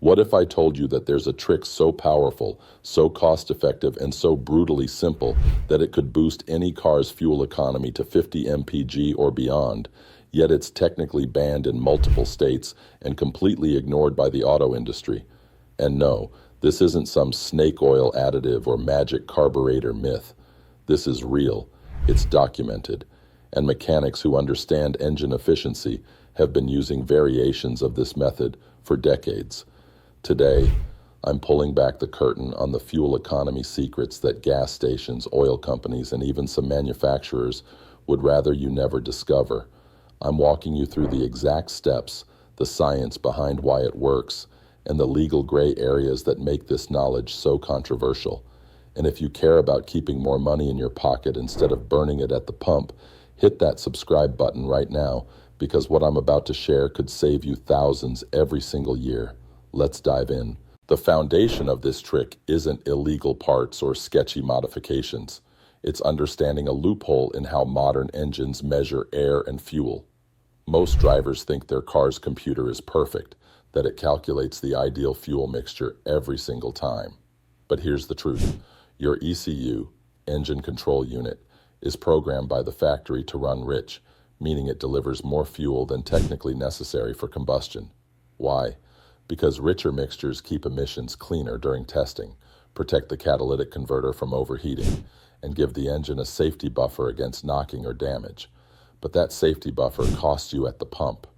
What if I told you that there's a trick so powerful, so cost-effective, and so brutally simple that it could boost any car's fuel economy to 50 MPG or beyond, yet it's technically banned in multiple states and completely ignored by the auto industry? And no, this isn't some snake oil additive or magic carburetor myth. This is real, it's documented, and mechanics who understand engine efficiency have been using variations of this method for decades. Today, I'm pulling back the curtain on the fuel economy secrets that gas stations, oil companies, and even some manufacturers would rather you never discover. I'm walking you through the exact steps, the science behind why it works, and the legal gray areas that make this knowledge so controversial. And if you care about keeping more money in your pocket instead of burning it at the pump, hit that subscribe button right now, because what I'm about to share could save you thousands every single year. Let's dive in. The foundation of this trick isn't illegal parts or sketchy modifications. It's understanding a loophole in how modern engines measure air and fuel. Most drivers think their car's computer is perfect, that it calculates the ideal fuel mixture every single time. But here's the truth. Your ECU, engine control unit, is programmed by the factory to run rich, meaning it delivers more fuel than technically necessary for combustion. Why? Because richer mixtures keep emissions cleaner during testing, protect the catalytic converter from overheating, and give the engine a safety buffer against knocking or damage. But that safety buffer costs you at the pump.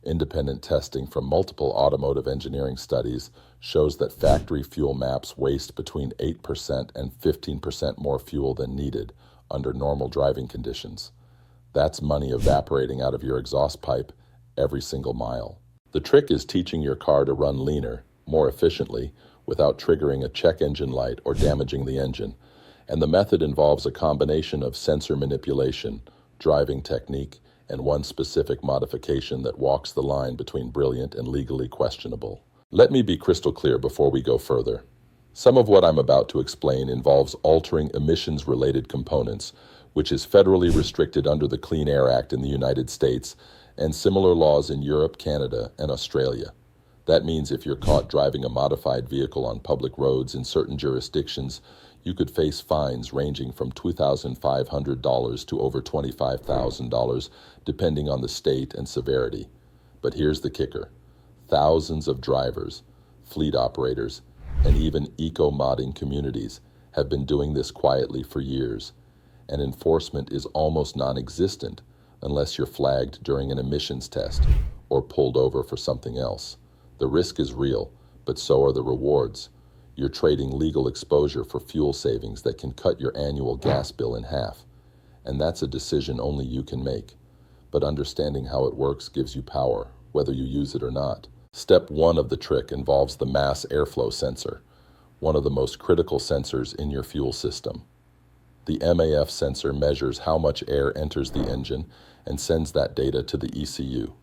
Independent testing from multiple automotive engineering studies shows that factory fuel maps waste between 8% and 15% more fuel than needed under normal driving conditions. That's money evaporating out of your exhaust pipe every single mile. The trick is teaching your car to run leaner, more efficiently, without triggering a check engine light or damaging the engine. And the method involves a combination of sensor manipulation, driving technique, and one specific modification that walks the line between brilliant and legally questionable. Let me be crystal clear before we go further. Some of what I'm about to explain involves altering emissions-related components, which is federally restricted under the Clean Air Act in the United States and similar laws in Europe, Canada, and Australia. That means if you're caught driving a modified vehicle on public roads in certain jurisdictions, you could face fines ranging from $2,500 to over $25,000, depending on the state and severity. But here's the kicker. Thousands of drivers, fleet operators, and even eco-modding communities have been doing this quietly for years, and enforcement is almost non-existent unless you're flagged during an emissions test or pulled over for something else. The risk is real, but so are the rewards. You're trading legal exposure for fuel savings that can cut your annual gas bill in half. And that's a decision only you can make. But understanding how it works gives you power, whether you use it or not. Step 1 of the trick involves the mass airflow sensor, one of the most critical sensors in your fuel system. The MAF sensor measures how much air enters the engine and sends that data to the ECU.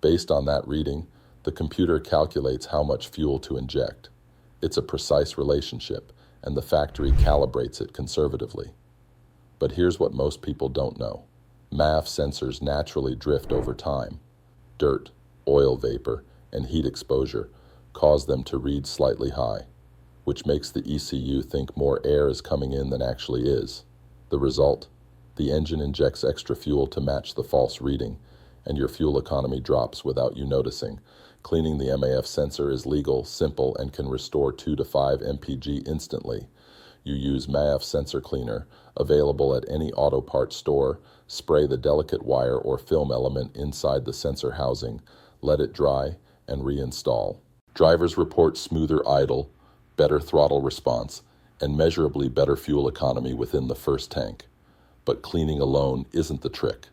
Based on that reading, the computer calculates how much fuel to inject. It's a precise relationship, and the factory calibrates it conservatively. But here's what most people don't know. MAF sensors naturally drift over time. Dirt, oil vapor, and heat exposure cause them to read slightly high, which makes the ECU think more air is coming in than actually is. The result? The engine injects extra fuel to match the false reading, and your fuel economy drops without you noticing. Cleaning the MAF sensor is legal, simple, and can restore 2 to 5 MPG instantly. You use MAF sensor cleaner, available at any auto parts store, spray the delicate wire or film element inside the sensor housing, let it dry, and reinstall. Drivers report smoother idle, better throttle response, and measurably better fuel economy within the first tank. But cleaning alone isn't the trick.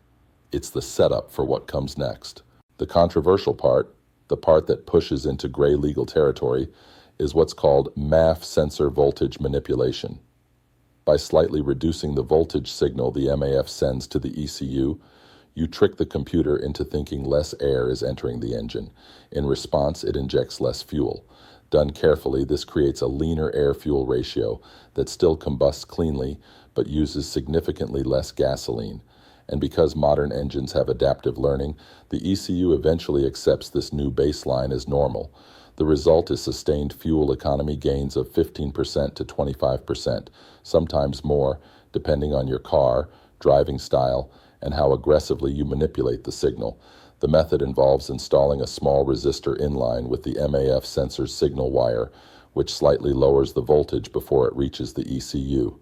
It's the setup for what comes next. The controversial part, the part that pushes into gray legal territory, is what's called MAF sensor voltage manipulation. By slightly reducing the voltage signal the MAF sends to the ECU, you trick the computer into thinking less air is entering the engine. In response, it injects less fuel. Done carefully, this creates a leaner air-fuel ratio that still combusts cleanly but uses significantly less gasoline. And because modern engines have adaptive learning, the ECU eventually accepts this new baseline as normal. The result is sustained fuel economy gains of 15% to 25%, sometimes more, depending on your car, driving style, and how aggressively you manipulate the signal. The method involves installing a small resistor inline with the MAF sensor's signal wire, which slightly lowers the voltage before it reaches the ECU.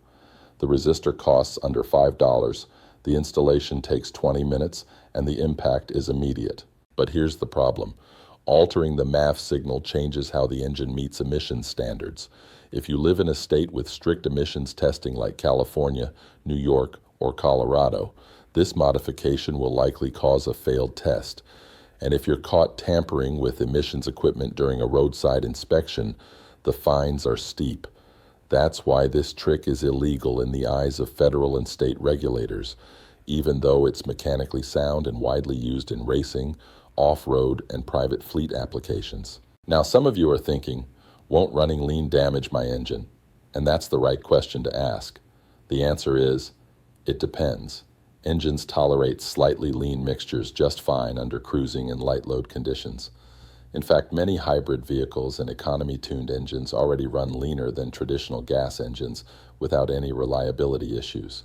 The resistor costs under $5, the installation takes 20 minutes, and the impact is immediate. But here's the problem. Altering the MAF signal changes how the engine meets emissions standards. If you live in a state with strict emissions testing like California, New York, or Colorado, this modification will likely cause a failed test. And if you're caught tampering with emissions equipment during a roadside inspection, the fines are steep. That's why this trick is illegal in the eyes of federal and state regulators, even though it's mechanically sound and widely used in racing, off-road, and private fleet applications. Now, some of you are thinking, won't running lean damage my engine? And that's the right question to ask. The answer is, it depends. Engines tolerate slightly lean mixtures just fine under cruising and light load conditions. In fact, many hybrid vehicles and economy-tuned engines already run leaner than traditional gas engines without any reliability issues.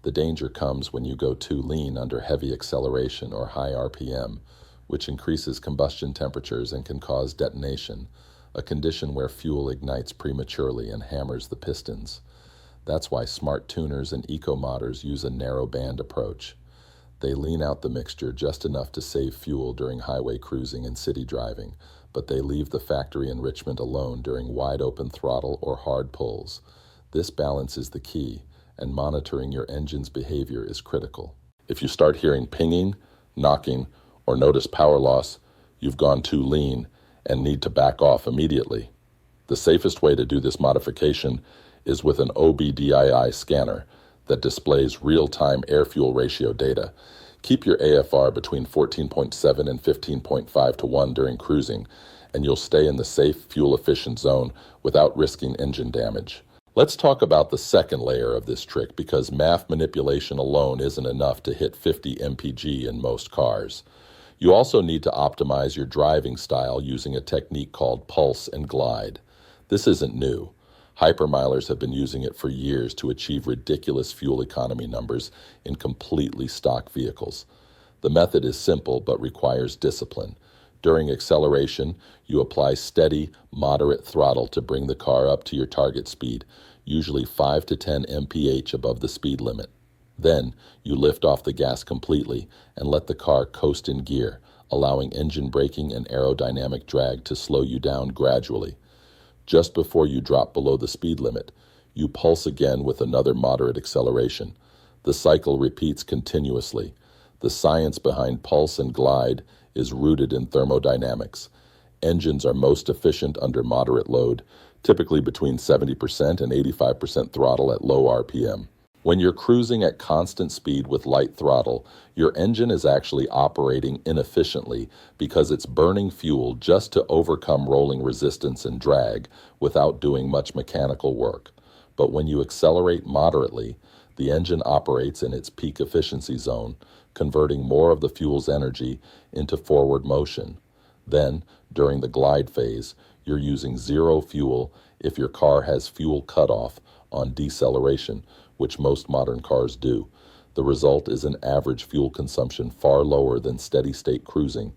The danger comes when you go too lean under heavy acceleration or high RPM, which increases combustion temperatures and can cause detonation, a condition where fuel ignites prematurely and hammers the pistons. That's why smart tuners and eco-modders use a narrow band approach. They lean out the mixture just enough to save fuel during highway cruising and city driving, but they leave the factory enrichment alone during wide-open throttle or hard pulls. This balance is the key, and monitoring your engine's behavior is critical. If you start hearing pinging, knocking, or notice power loss, you've gone too lean and need to back off immediately. The safest way to do this modification is with an OBDII scanner that displays real-time air-fuel ratio data. Keep your AFR between 14.7 and 15.5 to 1 during cruising, and you'll stay in the safe, fuel-efficient zone without risking engine damage. Let's talk about the second layer of this trick, because MAF manipulation alone isn't enough to hit 50 MPG in most cars. You also need to optimize your driving style using a technique called pulse and glide. This isn't new. Hypermilers have been using it for years to achieve ridiculous fuel economy numbers in completely stock vehicles. The method is simple but requires discipline. During acceleration, you apply steady, moderate throttle to bring the car up to your target speed, usually 5 to 10 mph above the speed limit. Then, you lift off the gas completely and let the car coast in gear, allowing engine braking and aerodynamic drag to slow you down gradually. Just before you drop below the speed limit, you pulse again with another moderate acceleration. The cycle repeats continuously. The science behind pulse and glide is rooted in thermodynamics. Engines are most efficient under moderate load, typically between 70% and 85% throttle at low RPM. When you're cruising at constant speed with light throttle, your engine is actually operating inefficiently because it's burning fuel just to overcome rolling resistance and drag without doing much mechanical work. But when you accelerate moderately, the engine operates in its peak efficiency zone, converting more of the fuel's energy into forward motion. Then, during the glide phase, you're using zero fuel if your car has fuel cutoff on deceleration, which most modern cars do. The result is an average fuel consumption far lower than steady-state cruising.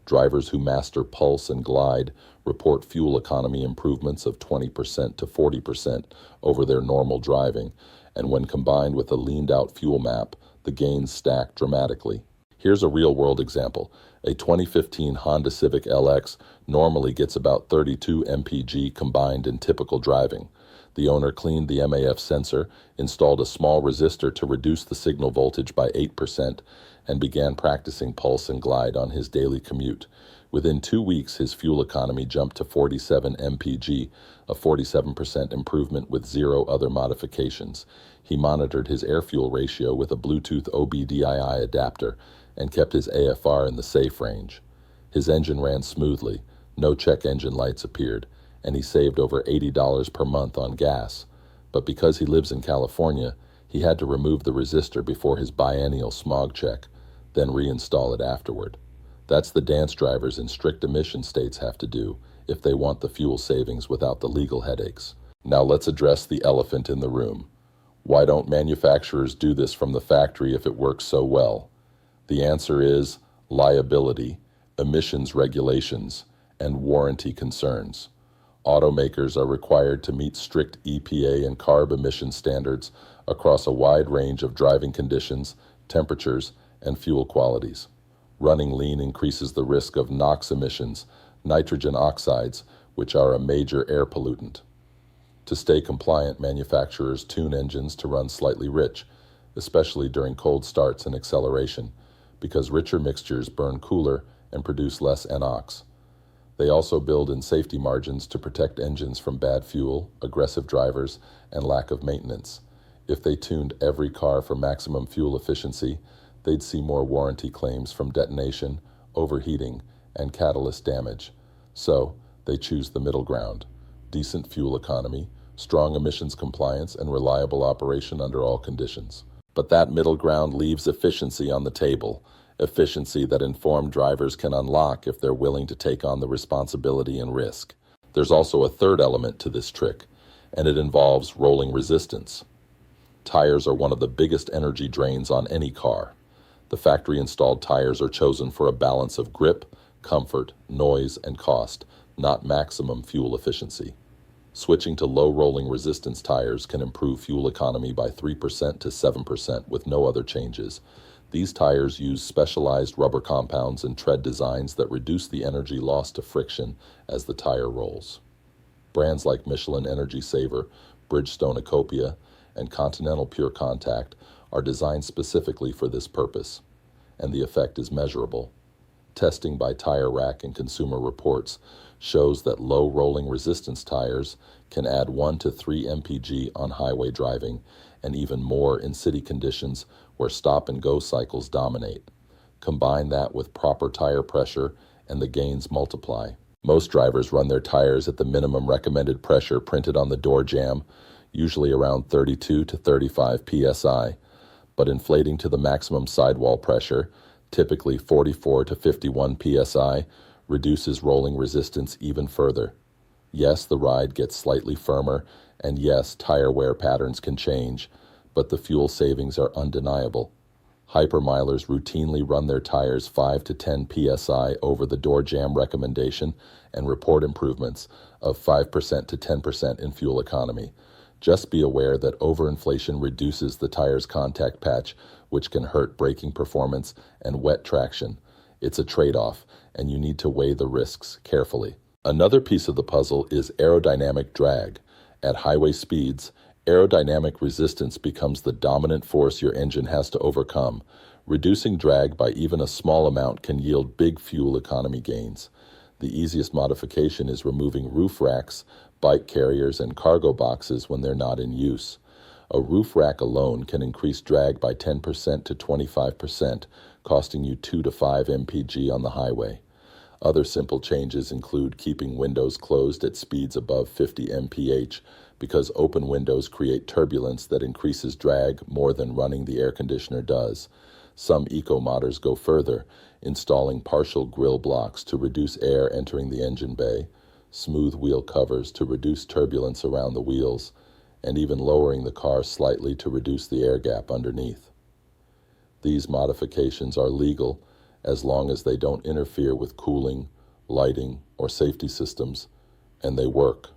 Drivers who master pulse and glide report fuel economy improvements of 20% to 40% over their normal driving, and when combined with a leaned-out fuel map, the gains stack dramatically. Here's a real-world example. A 2015 Honda Civic LX normally gets about 32 MPG combined in typical driving. The owner cleaned the MAF sensor, installed a small resistor to reduce the signal voltage by 8%, and began practicing pulse and glide on his daily commute. Within 2 weeks, his fuel economy jumped to 47 MPG, a 47% improvement with zero other modifications. He monitored his air-fuel ratio with a Bluetooth OBDII adapter and kept his AFR in the safe range. His engine ran smoothly, no check engine lights appeared, and he saved over $80 per month on gas. But because he lives in California, he had to remove the resistor before his biennial smog check, then reinstall it afterward. That's the dance drivers in strict emission states have to do if they want the fuel savings without the legal headaches. Now let's address the elephant in the room. Why don't manufacturers do this from the factory if it works so well? The answer is liability, emissions regulations, and warranty concerns. Automakers are required to meet strict EPA and CARB emission standards across a wide range of driving conditions, temperatures, and fuel qualities. Running lean increases the risk of NOx emissions, nitrogen oxides, which are a major air pollutant. To stay compliant, manufacturers tune engines to run slightly rich, especially during cold starts and acceleration, because richer mixtures burn cooler and produce less NOx. They also build in safety margins to protect engines from bad fuel, aggressive drivers, and lack of maintenance. If they tuned every car for maximum fuel efficiency, they'd see more warranty claims from detonation, overheating, and catalyst damage. So, they choose the middle ground: decent fuel economy, strong emissions compliance, and reliable operation under all conditions. But that middle ground leaves efficiency on the table, efficiency that informed drivers can unlock if they're willing to take on the responsibility and risk. There's also a third element to this trick, and it involves rolling resistance. Tires are one of the biggest energy drains on any car. The factory-installed tires are chosen for a balance of grip, comfort, noise, and cost, not maximum fuel efficiency. Switching to low rolling resistance tires can improve fuel economy by 3% to 7% with no other changes. These tires use specialized rubber compounds and tread designs that reduce the energy loss to friction as the tire rolls. Brands like Michelin Energy Saver, Bridgestone Ecopia, and Continental Pure Contact are designed specifically for this purpose, and the effect is measurable. Testing by Tire Rack and Consumer Reports shows that low rolling resistance tires can add 1 to 3 MPG on highway driving, and even more in city conditions where stop-and-go cycles dominate. Combine that with proper tire pressure, and the gains multiply. Most drivers run their tires at the minimum recommended pressure printed on the door jamb, usually around 32 to 35 psi, but inflating to the maximum sidewall pressure, typically 44 to 51 psi, reduces rolling resistance even further. Yes, the ride gets slightly firmer, and yes, tire wear patterns can change, but the fuel savings are undeniable. Hypermilers routinely run their tires 5 to 10 psi over the door jamb recommendation and report improvements of 5% to 10% in fuel economy. Just be aware that overinflation reduces the tire's contact patch, which can hurt braking performance and wet traction. It's a trade-off, and you need to weigh the risks carefully. Another piece of the puzzle is aerodynamic drag. At highway speeds, aerodynamic resistance becomes the dominant force your engine has to overcome. Reducing drag by even a small amount can yield big fuel economy gains. The easiest modification is removing roof racks, bike carriers, and cargo boxes when they're not in use. A roof rack alone can increase drag by 10% to 25%, costing you 2 to 5 MPG on the highway. Other simple changes include keeping windows closed at speeds above 50 mph, because open windows create turbulence that increases drag more than running the air conditioner does. Some eco-modders go further, installing partial grille blocks to reduce air entering the engine bay, smooth wheel covers to reduce turbulence around the wheels, and even lowering the car slightly to reduce the air gap underneath. These modifications are legal as long as they don't interfere with cooling, lighting, or safety systems, and they work.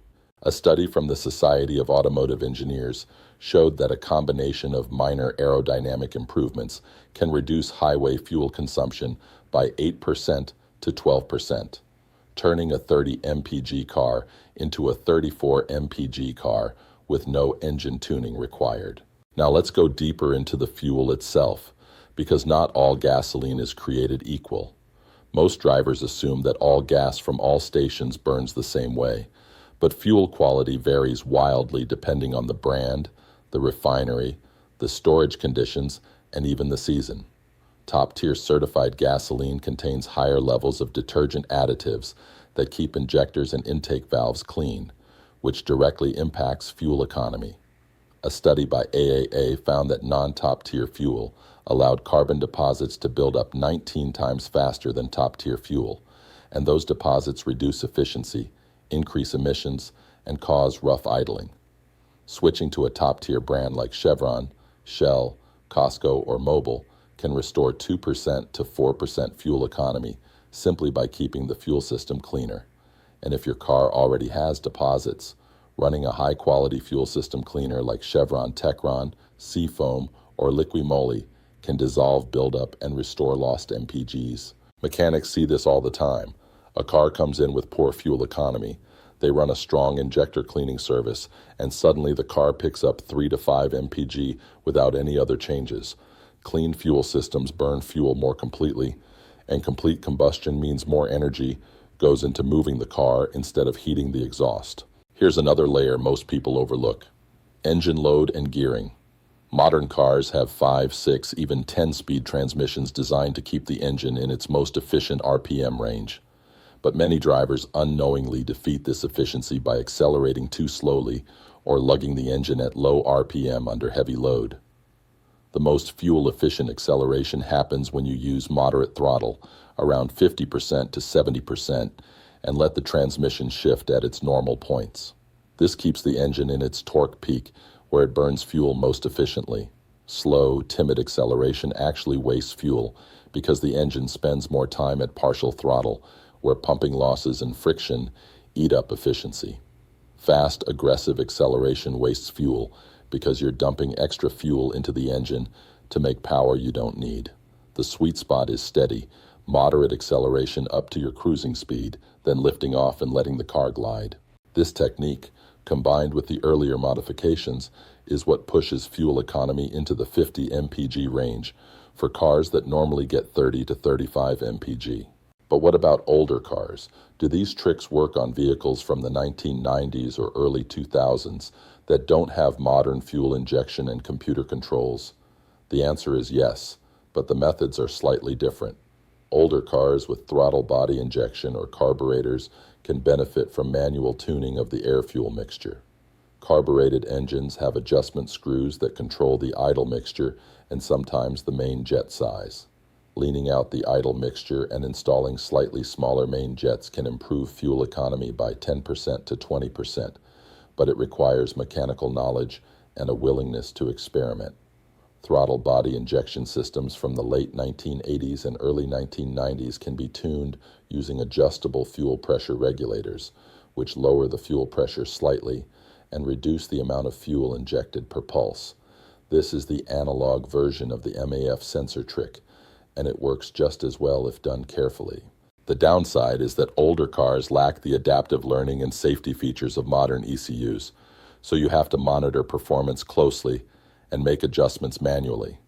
A study from the Society of Automotive Engineers showed that a combination of minor aerodynamic improvements can reduce highway fuel consumption by 8% to 12%, turning a 30 mpg car into a 34 mpg car with no engine tuning required. Now let's go deeper into the fuel itself, because not all gasoline is created equal. Most drivers assume that all gas from all stations burns the same way, but fuel quality varies wildly depending on the brand, the refinery, the storage conditions, and even the season. Top-tier certified gasoline contains higher levels of detergent additives that keep injectors and intake valves clean, which directly impacts fuel economy. A study by AAA found that non-top-tier fuel allowed carbon deposits to build up 19 times faster than top-tier fuel, and those deposits reduce efficiency, increase emissions, and cause rough idling. Switching to a top-tier brand like Chevron, Shell, Costco, or Mobil can restore 2% to 4% fuel economy simply by keeping the fuel system cleaner. And if your car already has deposits, running a high-quality fuel system cleaner like Chevron Techron, Seafoam, or Liquimoly can dissolve buildup and restore lost MPGs. Mechanics see this all the time. A car comes in with poor fuel economy. They run a strong injector cleaning service, and suddenly the car picks up 3 to 5 MPG without any other changes. Clean fuel systems burn fuel more completely, and complete combustion means more energy goes into moving the car instead of heating the exhaust. Here's another layer most people overlook: engine load and gearing. Modern cars have 5, 6, even 10-speed transmissions designed to keep the engine in its most efficient RPM range. But many drivers unknowingly defeat this efficiency by accelerating too slowly or lugging the engine at low RPM under heavy load. The most fuel-efficient acceleration happens when you use moderate throttle, around 50% to 70%, and let the transmission shift at its normal points. This keeps the engine in its torque peak, where it burns fuel most efficiently. Slow, timid acceleration actually wastes fuel because the engine spends more time at partial throttle, where pumping losses and friction eat up efficiency. Fast, aggressive acceleration wastes fuel because you're dumping extra fuel into the engine to make power you don't need. The sweet spot is steady, moderate acceleration up to your cruising speed, then lifting off and letting the car glide. This technique, combined with the earlier modifications, is what pushes fuel economy into the 50 MPG range for cars that normally get 30 to 35 MPG. But what about older cars? Do these tricks work on vehicles from the 1990s or early 2000s that don't have modern fuel injection and computer controls? The answer is yes, but the methods are slightly different. Older cars with throttle body injection or carburetors can benefit from manual tuning of the air-fuel mixture. Carbureted engines have adjustment screws that control the idle mixture and sometimes the main jet size. Leaning out the idle mixture and installing slightly smaller main jets can improve fuel economy by 10% to 20%, but it requires mechanical knowledge and a willingness to experiment. Throttle body injection systems from the late 1980s and early 1990s can be tuned using adjustable fuel pressure regulators, which lower the fuel pressure slightly and reduce the amount of fuel injected per pulse. This is the analog version of the MAF sensor trick, and it works just as well if done carefully. The downside is that older cars lack the adaptive learning and safety features of modern ECUs, so you have to monitor performance closely and make adjustments manually.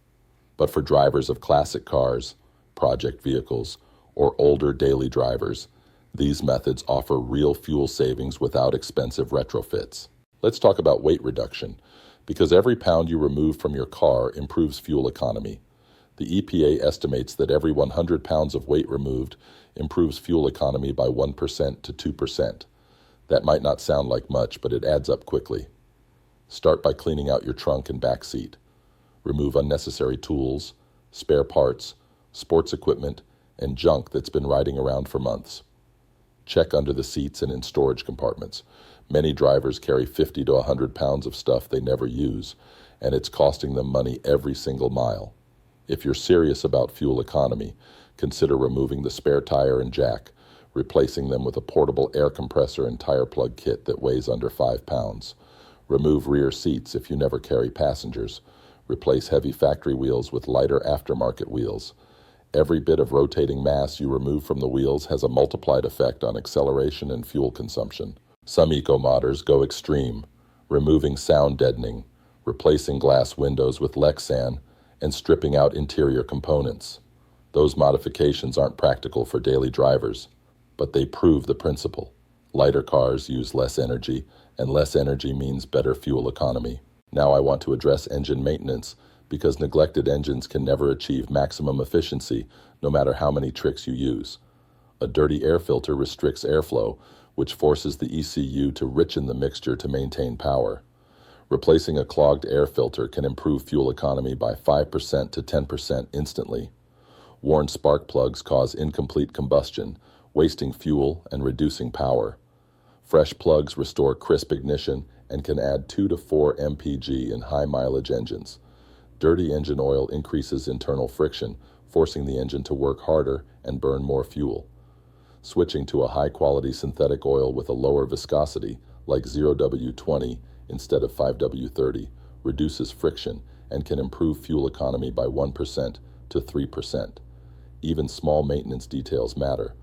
But for drivers of classic cars, project vehicles, or older daily drivers, these methods offer real fuel savings without expensive retrofits. Let's talk about weight reduction, because every pound you remove from your car improves fuel economy. The EPA estimates that every 100 pounds of weight removed improves fuel economy by 1% to 2%. That might not sound like much, but it adds up quickly. Start by cleaning out your trunk and back seat. Remove unnecessary tools, spare parts, sports equipment, and junk that's been riding around for months. Check under the seats and in storage compartments. Many drivers carry 50 to 100 pounds of stuff they never use, and it's costing them money every single mile. If you're serious about fuel economy, consider removing the spare tire and jack, replacing them with a portable air compressor and tire plug kit that weighs under 5 pounds. Remove rear seats if you never carry passengers. Replace heavy factory wheels with lighter aftermarket wheels. Every bit of rotating mass you remove from the wheels has a multiplied effect on acceleration and fuel consumption. Some eco-modders go extreme, removing sound deadening, replacing glass windows with Lexan, and stripping out interior components. Those modifications aren't practical for daily drivers, but they prove the principle. Lighter cars use less energy, and less energy means better fuel economy. Now I want to address engine maintenance, because neglected engines can never achieve maximum efficiency, no matter how many tricks you use. A dirty air filter restricts airflow, which forces the ECU to richen the mixture to maintain power. Replacing a clogged air filter can improve fuel economy by 5% to 10% instantly. Worn spark plugs cause incomplete combustion, wasting fuel and reducing power. Fresh plugs restore crisp ignition and can add 2 to 4 MPG in high-mileage engines. Dirty engine oil increases internal friction, forcing the engine to work harder and burn more fuel. Switching to a high-quality synthetic oil with a lower viscosity, like 0W20 instead of 5W30, reduces friction and can improve fuel economy by 1% to 3%. Even small maintenance details matter.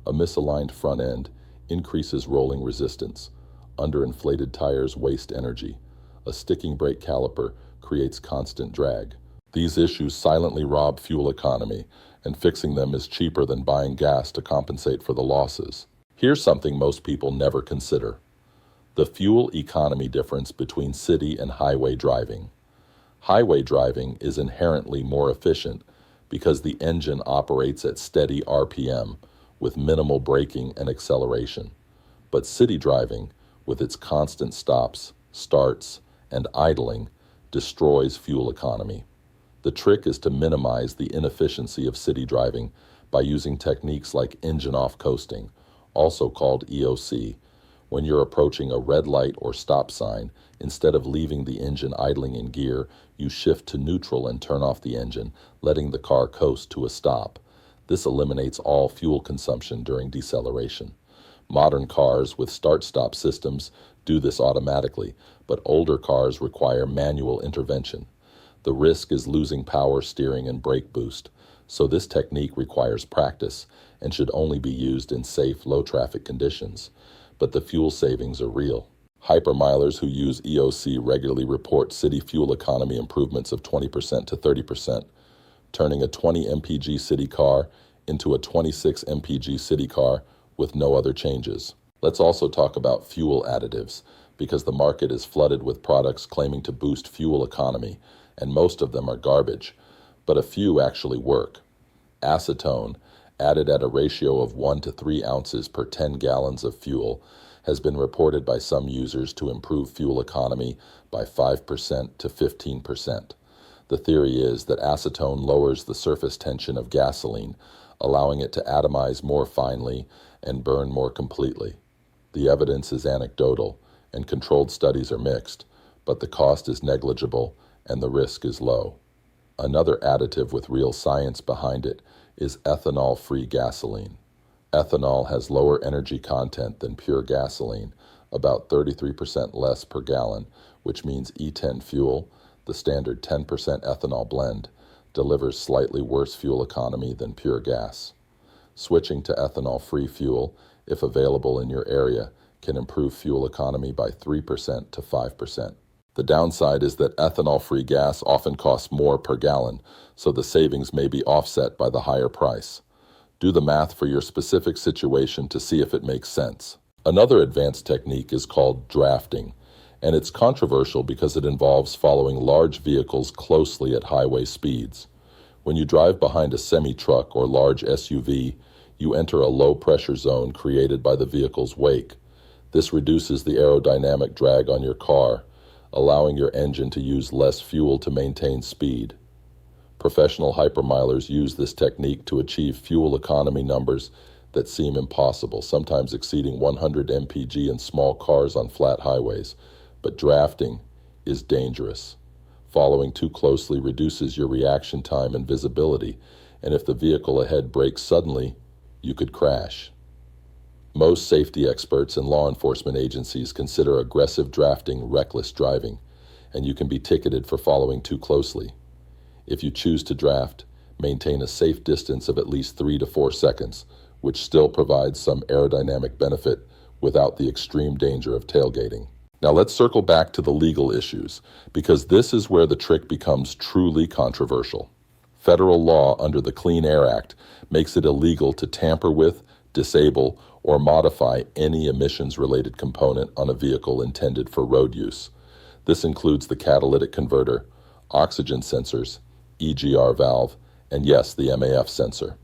A misaligned front end increases rolling resistance. Underinflated tires waste energy. A sticking brake caliper creates constant drag. These issues silently rob fuel economy, and fixing them is cheaper than buying gas to compensate for the losses. Here's something most people never consider: the fuel economy difference between city and highway driving. Highway driving is inherently more efficient because the engine operates at steady RPM with minimal braking and acceleration. But city driving, with its constant stops, starts, and idling, destroys fuel economy. The trick is to minimize the inefficiency of city driving by using techniques like engine-off coasting, also called EOC. When you're approaching a red light or stop sign, instead of leaving the engine idling in gear, you shift to neutral and turn off the engine, letting the car coast to a stop. This eliminates all fuel consumption during deceleration. Modern cars with start-stop systems do this automatically, but older cars require manual intervention. The risk is losing power steering and brake boost, so this technique requires practice and should only be used in safe, low-traffic conditions. But the fuel savings are real. Hypermilers who use EOC regularly report city fuel economy improvements of 20% to 30%, turning a 20 MPG city car into a 26 MPG city car with no other changes. Let's also talk about fuel additives, because the market is flooded with products claiming to boost fuel economy, and most of them are garbage, but a few actually work. Acetone, added at a ratio of 1 to 3 ounces per 10 gallons of fuel, has been reported by some users to improve fuel economy by 5% to 15%. The theory is that acetone lowers the surface tension of gasoline, allowing it to atomize more finely and burn more completely. The evidence is anecdotal, and controlled studies are mixed, but the cost is negligible and the risk is low. Another additive with real science behind it is ethanol-free gasoline. Ethanol has lower energy content than pure gasoline, about 33% less per gallon, which means E10 fuel, the standard 10% ethanol blend, delivers slightly worse fuel economy than pure gas. Switching to ethanol-free fuel, if available in your area, can improve fuel economy by 3% to 5%. The downside is that ethanol-free gas often costs more per gallon, so the savings may be offset by the higher price. Do the math for your specific situation to see if it makes sense. Another advanced technique is called drafting, and it's controversial because it involves following large vehicles closely at highway speeds. When you drive behind a semi-truck or large SUV, you enter a low-pressure zone created by the vehicle's wake. This reduces the aerodynamic drag on your car, allowing your engine to use less fuel to maintain speed. Professional hypermilers use this technique to achieve fuel economy numbers that seem impossible, sometimes exceeding 100 MPG in small cars on flat highways. But drafting is dangerous. Following too closely reduces your reaction time and visibility, and if the vehicle ahead brakes suddenly, you could crash. Most safety experts and law enforcement agencies consider aggressive drafting reckless driving, and you can be ticketed for following too closely. If you choose to draft, maintain a safe distance of at least 3 to 4 seconds, which still provides some aerodynamic benefit without the extreme danger of tailgating. Now let's circle back to the legal issues, because this is where the trick becomes truly controversial. Federal law under the Clean Air Act makes it illegal to tamper with, disable, or modify any emissions-related component on a vehicle intended for road use. This includes the catalytic converter, oxygen sensors, EGR valve, and yes, the MAF sensor.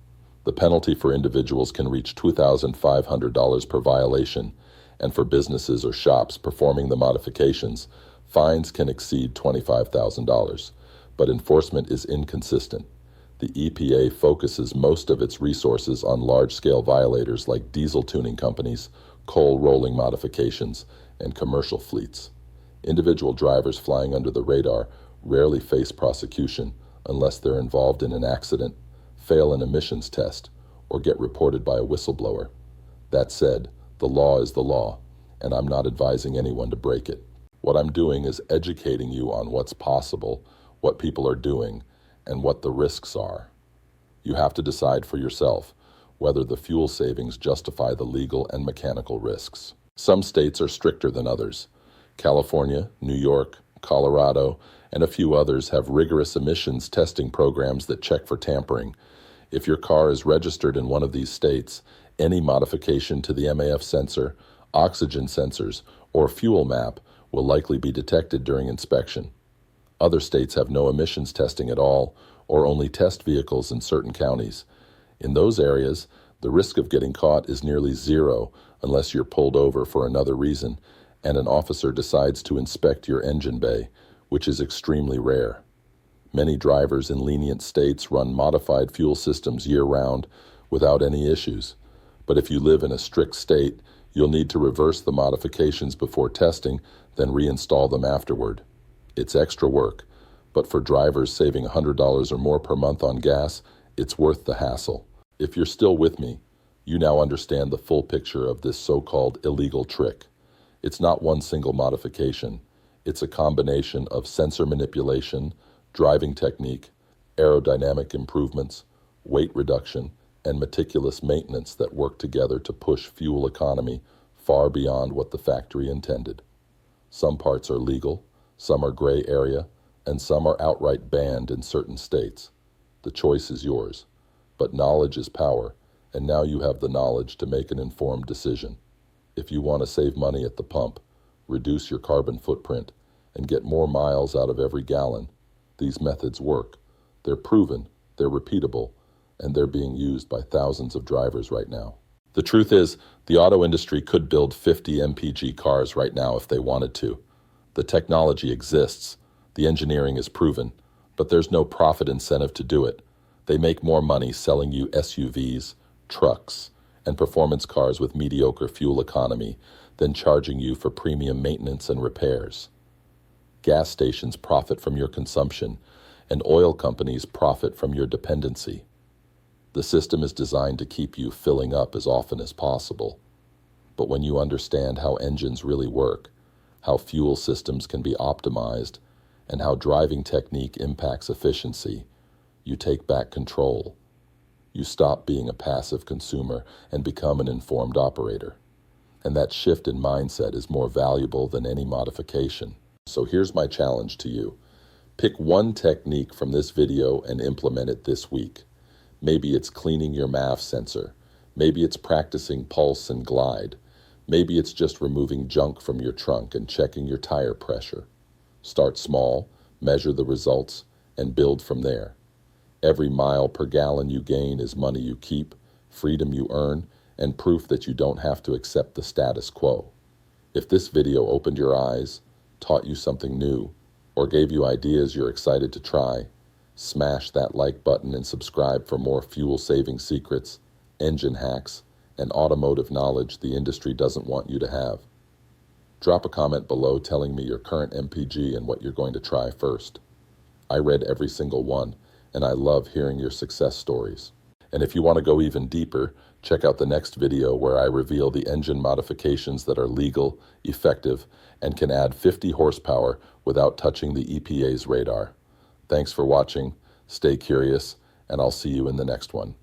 The penalty for individuals can reach $2,500 per violation, and for businesses or shops performing the modifications, fines can exceed $25,000. But enforcement is inconsistent. The EPA focuses most of its resources on large-scale violators like diesel tuning companies, coal rolling modifications, and commercial fleets. Individual drivers flying under the radar rarely face prosecution unless they're involved in an accident, fail an emissions test, or get reported by a whistleblower. That said, the law is the law, and I'm not advising anyone to break it. What I'm doing is educating you on what's possible, what people are doing, and what the risks are. You have to decide for yourself whether the fuel savings justify the legal and mechanical risks. Some states are stricter than others. California, New York, Colorado, and a few others have rigorous emissions testing programs that check for tampering. If your car is registered in one of these states, any modification to the MAF sensor, oxygen sensors, or fuel map will likely be detected during inspection. Other states have no emissions testing at all, or only test vehicles in certain counties. In those areas, the risk of getting caught is nearly zero unless you're pulled over for another reason and an officer decides to inspect your engine bay, which is extremely rare. Many drivers in lenient states run modified fuel systems year-round without any issues. But if you live in a strict state, you'll need to reverse the modifications before testing, then reinstall them afterward. It's extra work, but for drivers saving $100 or more per month on gas, it's worth the hassle. If you're still with me, you now understand the full picture of this so-called illegal trick. It's not one single modification. It's a combination of sensor manipulation, driving technique, aerodynamic improvements, weight reduction, and meticulous maintenance that work together to push fuel economy far beyond what the factory intended. Some parts are legal, some are gray area, and some are outright banned in certain states. The choice is yours. But knowledge is power, and now you have the knowledge to make an informed decision. If you want to save money at the pump, reduce your carbon footprint, and get more miles out of every gallon, these methods work. They're proven, they're repeatable, and they're being used by thousands of drivers right now. The truth is, the auto industry could build 50 MPG cars right now if they wanted to. The technology exists, the engineering is proven, but there's no profit incentive to do it. They make more money selling you SUVs, trucks, and performance cars with mediocre fuel economy than charging you for premium maintenance and repairs. Gas stations profit from your consumption, and oil companies profit from your dependency. The system is designed to keep you filling up as often as possible. But when you understand how engines really work, how fuel systems can be optimized, and how driving technique impacts efficiency, you take back control. You stop being a passive consumer and become an informed operator. And that shift in mindset is more valuable than any modification. So here's my challenge to you. Pick one technique from this video and implement it this week. Maybe it's cleaning your MAF sensor. Maybe it's practicing pulse and glide. Maybe it's just removing junk from your trunk and checking your tire pressure. Start small, measure the results, and build from there. Every mile per gallon you gain is money you keep, freedom you earn, and proof that you don't have to accept the status quo. If this video opened your eyes, taught you something new, or gave you ideas you're excited to try, smash that like button and subscribe for more fuel-saving secrets, engine hacks, and automotive knowledge the industry doesn't want you to have. Drop a comment below telling me your current MPG and what you're going to try first. I read every single one, and I love hearing your success stories. And if you want to go even deeper, check out the next video where I reveal the engine modifications that are legal, effective, and can add 50 horsepower without touching the EPA's radar. Thanks for watching, stay curious, and I'll see you in the next one.